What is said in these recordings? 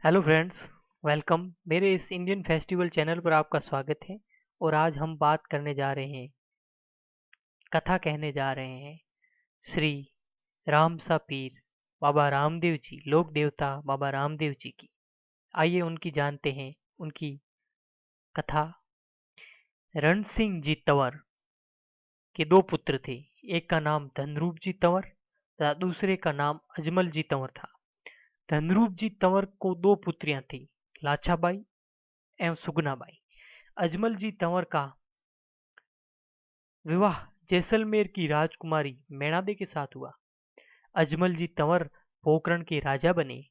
Hello friends, welcome. मेरे इस Indian festival channel पर आपका स्वागत है। और आज हम बात करने जा रहे हैं, कथा कहने जा रहे हैं श्री रामसा पीर बाबा रामदेव जी, लोक देवता बाबा रामदेव जी की। आइए उनकी जानते हैं, उनकी कथा। रण सिंह जी तंवर के दो पुत्र थे। एक का नाम धनरूप जी तंवर तथा दूसरे का नाम अजमल जी तंवर था। धनरूप जी तंवर को दो पुत्रियां थी, लाछाबाई एवं सुगनाबाई। अजमल जी तंवर का विवाह जैसलमेर की राजकुमारी मैनादे के साथ हुआ। अजमल जी तंवर पोकरण के राजा बने।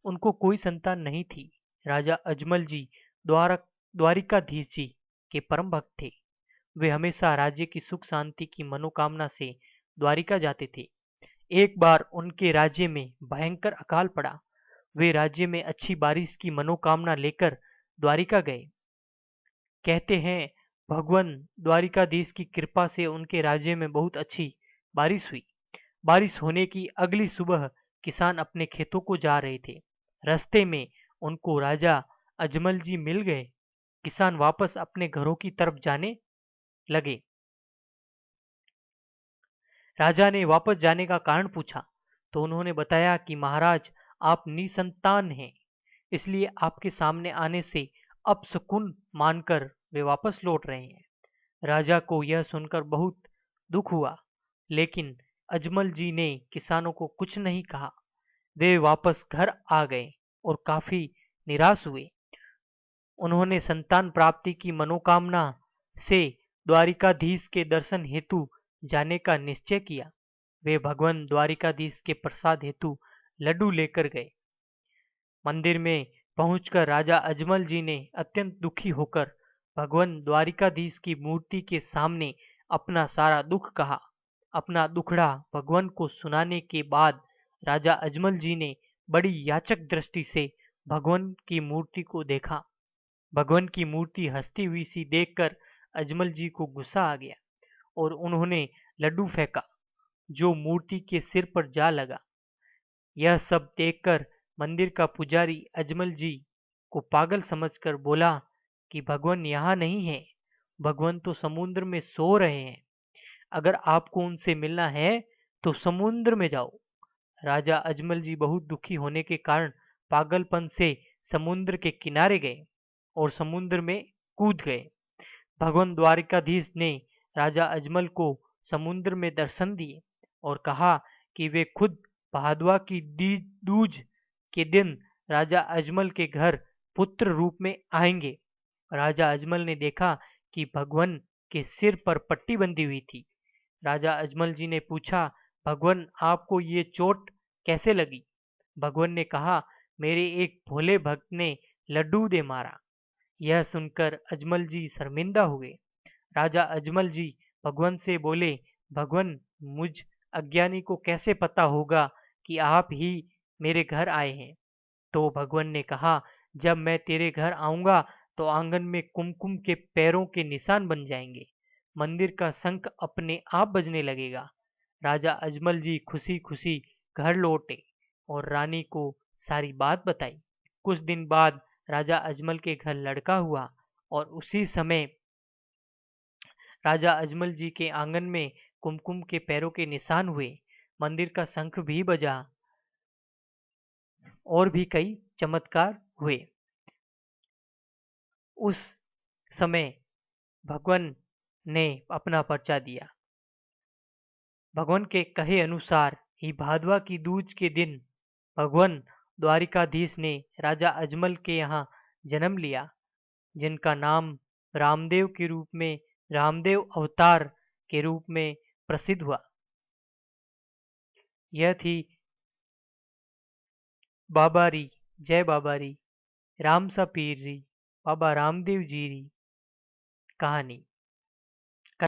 उनको कोई संतान नहीं थी। राजा अजमल जी द्वारिकाधीश जी के परम भक्त थे। वे हमेशा राज्य की सुख शांति की मनोकामना से द्वारिका जाते थे। एक बार उनके राज्य में भयंकर अकाल पड़ा। वे राज्य में अच्छी बारिश की मनोकामना लेकर द्वारिका गए। कहते हैं, भगवान द्वारिकाधीश की कृपा से उनके राज्य में बहुत अच्छी बारिश हुई। बारिश होने की अगली सुबह किसान अपने खेतों को जा रहे थे। रास्ते में उनको राजा अजमल जी मिल गए। किसान वापस अपने घरों की तरफ जाने लगे। राजा ने वापस जाने का कारण पूछा तो उन्होंने बताया कि महाराज, आप निसंतान हैं, इसलिए आपके सामने आने से अपशकुन मानकर वे वापस लौट रहे हैं। राजा को यह सुनकर बहुत दुख हुआ, लेकिन अजमल जी ने किसानों को कुछ नहीं कहा। वे वापस घर आ गए और काफी निराश हुए। उन्होंने संतान प्राप्ति की मनोकामना से द्वारिकाधीश के दर्शन हेतु जाने का निश्चय किया। वे भगवान द्वारिकाधीश के प्रसाद हेतु लड्डू लेकर गए। मंदिर में पहुंचकर राजा अजमल जी ने अत्यंत दुखी होकर भगवान द्वारिकाधीश की मूर्ति के सामने अपना सारा दुख कहा। अपना दुखड़ा भगवान को सुनाने के बाद राजा अजमल जी ने बड़ी याचक दृष्टि से भगवान की मूर्ति को देखा। भगवान की मूर्ति हंसती हुई सी देखकर अजमल जी को गुस्सा आ गया और उन्होंने लड्डू फेंका, जो मूर्ति के सिर पर जा लगा। यह सब देखकर मंदिर का पुजारी अजमल जी को पागल समझकर बोला कि भगवान यहाँ नहीं है, भगवान तो समुद्र में सो रहे हैं। अगर आपको उनसे मिलना है तो समुद्र में जाओ। राजा अजमल जी बहुत दुखी होने के कारण पागलपन से समुद्र के किनारे गए और समुद्र में कूद गए। भगवान द्वारिकाधीश ने राजा अजमल को समुद्र में दर्शन दिए और कहा कि वे खुद भादवा की दूज के दिन राजा अजमल के घर पुत्र रूप में आएंगे। राजा अजमल ने देखा कि भगवान के सिर पर पट्टी बंधी हुई थी। राजा अजमल जी ने पूछा, भगवान, आपको ये चोट कैसे लगी? भगवान ने कहा, मेरे एक भोले भक्त ने लड्डू दे मारा। यह सुनकर अजमल जी शर्मिंदा हुए। राजा अजमल जी भगवान से बोले, भगवान, मुझ अज्ञानी को कैसे पता होगा कि आप ही मेरे घर आए हैं? तो भगवान ने कहा, जब मैं तेरे घर आऊंगा तो आंगन में कुमकुम के पैरों के निशान बन जाएंगे। मंदिर का शंख अपने आप बजने लगेगा। राजा अजमल जी खुशी खुशी घर लौटे और रानी को सारी बात बताई। कुछ दिन बाद राजा अजमल के घर लड़का हुआ और उसी समय राजा अजमल जी के आंगन में कुमकुम के पैरों के निशान हुए। मंदिर का शंख भी बजा और भी कई चमत्कार हुए। उस समय भगवान ने अपना पर्चा दिया। भगवान के कहे अनुसार ही भादवा की दूज के दिन भगवान द्वारिकाधीश ने राजा अजमल के यहाँ जन्म लिया, जिनका नाम रामदेव के रूप में, रामदेव अवतार के रूप में प्रसिद्ध हुआ। यह थी बाबारी, जय बाबारी, रामसा पीर री, बाबा रामदेव जी री कहानी।